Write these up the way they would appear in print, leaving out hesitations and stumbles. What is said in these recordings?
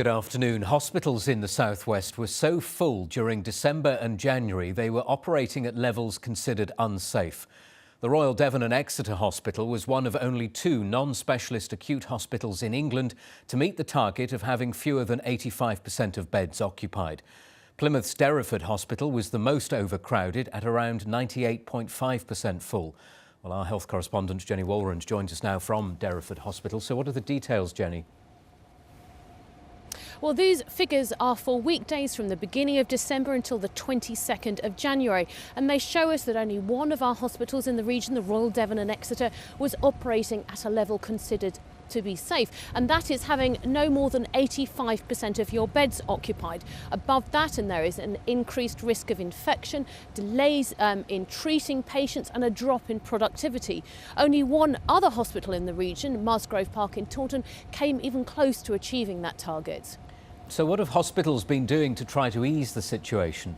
Good afternoon. Hospitals in the southwest were so full during December and January they were operating at levels considered unsafe. The Royal Devon and Exeter Hospital was one of only two non-specialist acute hospitals in England to meet the target of having fewer than 85% of beds occupied. Plymouth's Derriford Hospital was the most overcrowded at around 98.5% full. Well, our health correspondent Jenny Walrand joins us now from Derriford Hospital. So what are the details, Jenny? Well, these figures are for weekdays from the beginning of December until the 22nd of January, and they show us that only one of our hospitals in the region, the Royal Devon and Exeter, was operating at a level considered to be safe, and that is having no more than 85% of your beds occupied. Above that, and there is an increased risk of infection, delays in treating patients and a drop in productivity. Only one other hospital in the region, Musgrove Park in Taunton, came even close to achieving that target. So what have hospitals been doing to try to ease the situation?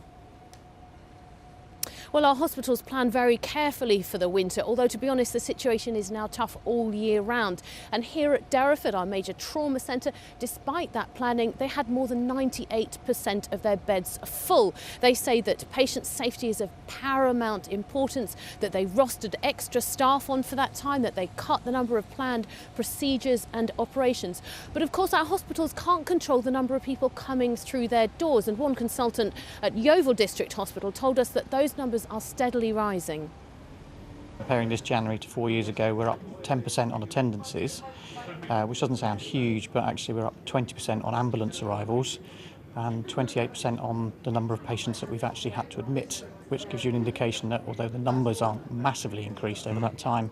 Well, our hospitals plan very carefully for the winter, although to be honest, the situation is now tough all year round. And here at Derriford, our major trauma centre, despite that planning, they had more than 98% of their beds full. They say that patient safety is of paramount importance, that they rostered extra staff on for that time, that they cut the number of planned procedures and operations. But of course, our hospitals can't control the number of people coming through their doors. And one consultant at Yeovil District Hospital told us that those numbers are steadily rising. Comparing this January to 4 years ago, we're up 10% on attendances, which doesn't sound huge, but actually we're up 20% on ambulance arrivals and 28% on the number of patients that we've actually had to admit, which gives you an indication that although the numbers aren't massively increased over that time,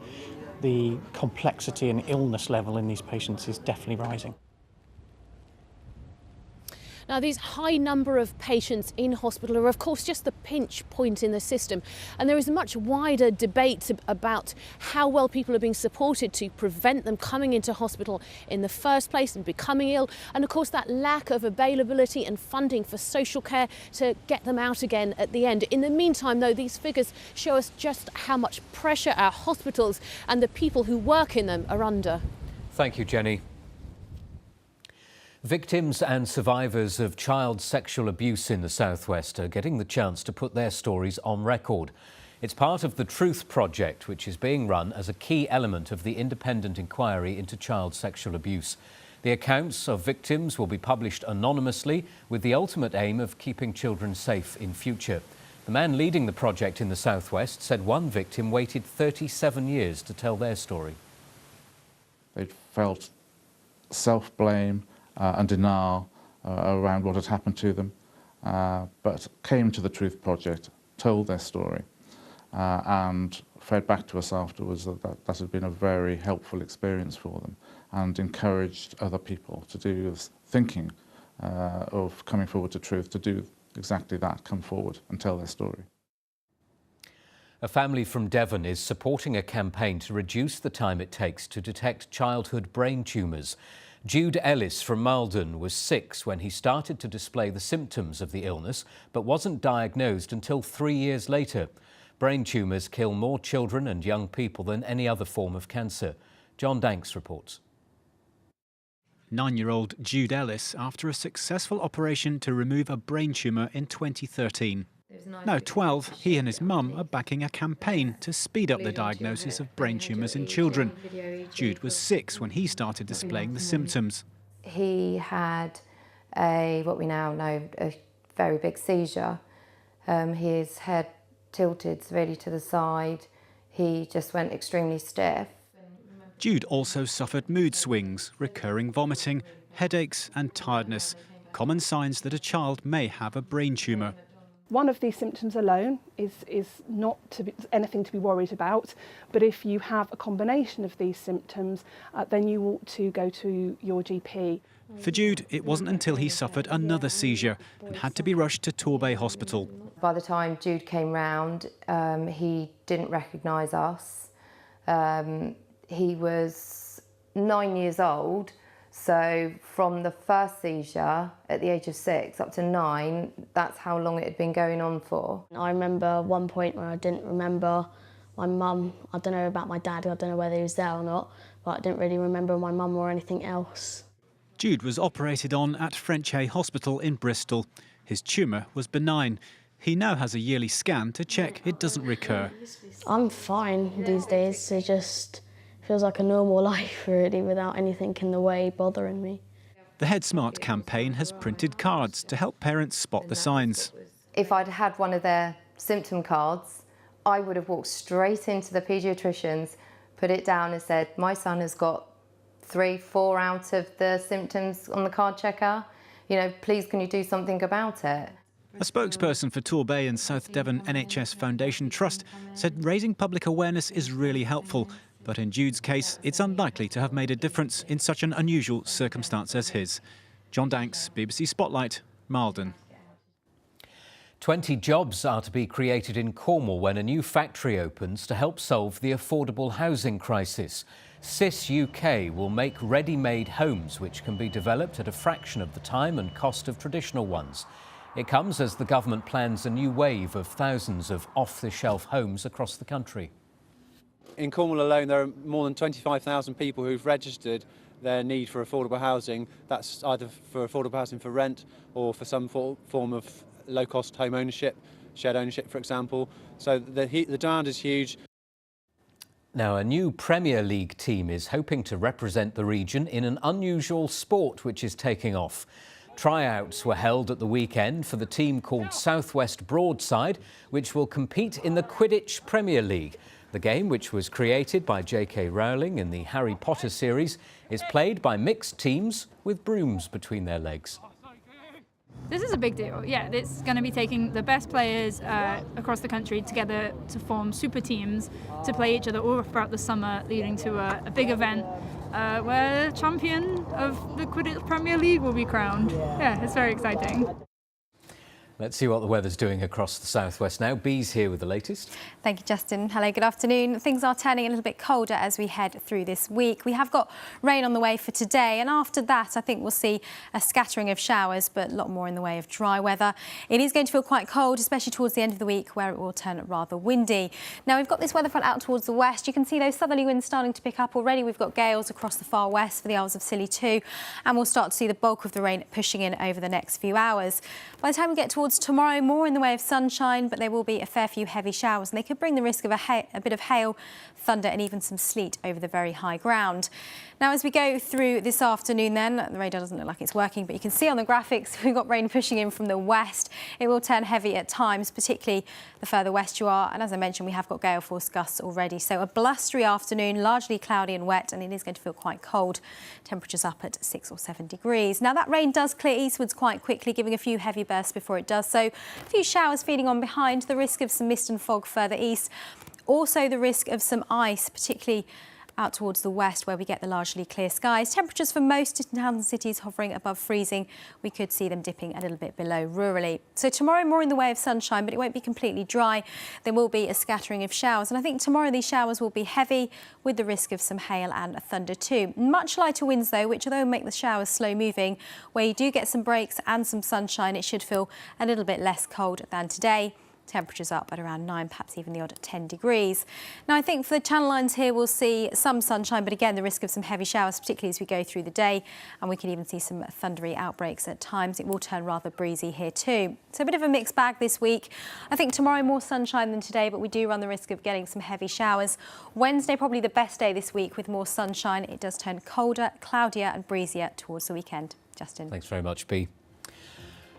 the complexity and illness level in these patients is definitely rising. Now, these high number of patients in hospital are, of course, just the pinch point in the system. And there is a much wider debate about how well people are being supported to prevent them coming into hospital in the first place and becoming ill. And, of course, that lack of availability and funding for social care to get them out again at the end. In the meantime, though, these figures show us just how much pressure our hospitals and the people who work in them are under. Thank you, Jenny. Victims and survivors of child sexual abuse in the southwest are getting the chance to put their stories on record. It's part of the Truth Project, which is being run as a key element of the independent inquiry into child sexual abuse. The accounts of victims will be published anonymously with the ultimate aim of keeping children safe in future. The man leading the project in the southwest said one victim waited 37 years to tell their story. They felt self-blame and denial around what had happened to them, but came to the Truth Project, told their story, and fed back to us afterwards that had been a very helpful experience for them, and encouraged other people to do thinking of coming forward to Truth to do exactly that, come forward and tell their story. A family from Devon is supporting a campaign to reduce the time it takes to detect childhood brain tumours. Jude Ellis from Malden was 6 when he started to display the symptoms of the illness, but wasn't diagnosed until 3 years later. Brain tumours kill more children and young people than any other form of cancer. John Danks reports. 9-year-old Jude Ellis after a successful operation to remove a brain tumour in 2013. Now 12, he and his mum are backing a campaign to speed up the diagnosis of brain tumours in children. Jude was 6 when he started displaying the symptoms. He had what we now know, a very big seizure. His head tilted severely to the side. He just went extremely stiff. Jude also suffered mood swings, recurring vomiting, headaches and tiredness, common signs that a child may have a brain tumour. One of these symptoms alone is not anything to be worried about, but if you have a combination of these symptoms, then you ought to go to your GP. For Jude, it wasn't until he suffered another seizure and had to be rushed to Torbay Hospital. By the time Jude came round, he didn't recognise us. He was 9 years old. So from the first seizure at the age of 6 up to 9, that's how long it had been going on for. I remember one point where I didn't remember my mum. I don't know about my dad, I don't know whether he was there or not, but I didn't really remember my mum or anything else. Jude was operated on at French Hay Hospital in Bristol. His tumour was benign. He now has a yearly scan to check it doesn't recur. I'm fine these days. It just feels like a normal life, really, without anything in the way bothering me. The Head Smart campaign has printed cards to help parents spot the signs. If I'd had one of their symptom cards, I would have walked straight into the paediatricians, put it down and said, my son has got 3-4 out of the symptoms on the card checker. You know, please can you do something about it? A spokesperson for Torbay and South Devon NHS Foundation Trust said raising public awareness is really helpful, but in Jude's case, it's unlikely to have made a difference in such an unusual circumstance as his. John Danks, BBC Spotlight, Malden. 20 jobs are to be created in Cornwall when a new factory opens to help solve the affordable housing crisis. SIS UK will make ready-made homes which can be developed at a fraction of the time and cost of traditional ones. It comes as the government plans a new wave of thousands of off-the-shelf homes across the country. In Cornwall alone, there are more than 25,000 people who've registered their need for affordable housing. That's either for affordable housing for rent or for some form of low-cost home ownership, shared ownership, for example. So the demand is huge. Now, a new Premier League team is hoping to represent the region in an unusual sport which is taking off. Tryouts were held at the weekend for the team called South West Broadside, which will compete in the Quidditch Premier League. The game, which was created by J.K. Rowling in the Harry Potter series, is played by mixed teams with brooms between their legs. This is a big deal. Yeah, it's going to be taking the best players across the country together to form super teams to play each other all throughout the summer, leading to a big event where the champion of the Quidditch Premier League will be crowned. Yeah, it's very exciting. Let's see what the weather's doing across the southwest now. Bee's here with the latest. Thank you, Justin. Hello, good afternoon. Things are turning a little bit colder as we head through this week. We have got rain on the way for today, and after that, I think we'll see a scattering of showers, but a lot more in the way of dry weather. It is going to feel quite cold, especially towards the end of the week, where it will turn rather windy. Now, we've got this weather front out towards the west. You can see those southerly winds starting to pick up already. We've got gales across the far west for the Isles of Scilly too, and we'll start to see the bulk of the rain pushing in over the next few hours. By the time we get towards tomorrow, more in the way of sunshine, but there will be a fair few heavy showers, and they could bring the risk of a bit of hail, thunder and even some sleet over the very high ground. Now, as we go through this afternoon then, the radar doesn't look like it's working, but you can see on the graphics we've got rain pushing in from the west. It will turn heavy at times, particularly the further west you are, and as I mentioned, we have got gale force gusts already. So a blustery afternoon, largely cloudy and wet, and it is going to feel quite cold. Temperatures up at 6 or 7 degrees. Now, that rain does clear eastwards quite quickly, giving a few heavy bursts before it does so. A few showers feeding on behind, the risk of some mist and fog further east. Also the risk of some ice, particularly out towards the west where we get the largely clear skies. Temperatures for most towns and cities hovering above freezing. We could see them dipping a little bit below rurally. So tomorrow more in the way of sunshine, but it won't be completely dry. There will be a scattering of showers, and I think tomorrow these showers will be heavy with the risk of some hail and thunder too. Much lighter winds though, which although make the showers slow moving, where you do get some breaks and some sunshine, it should feel a little bit less cold than today. Temperatures up at around 9, perhaps even the odd 10 degrees. Now, I think for the Channel Islands here, we'll see some sunshine, but again, the risk of some heavy showers, particularly as we go through the day, and we can even see some thundery outbreaks at times. It will turn rather breezy here too. So a bit of a mixed bag this week. I think tomorrow more sunshine than today, but we do run the risk of getting some heavy showers. Wednesday, probably the best day this week with more sunshine. It does turn colder, cloudier and breezier towards the weekend. Justin. Thanks very much, Bea.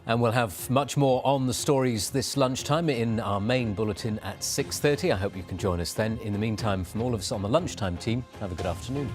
And we'll have much more on the stories this lunchtime in our main bulletin at 6:30. I hope you can join us then. In the meantime, from all of us on the lunchtime team, have a good afternoon.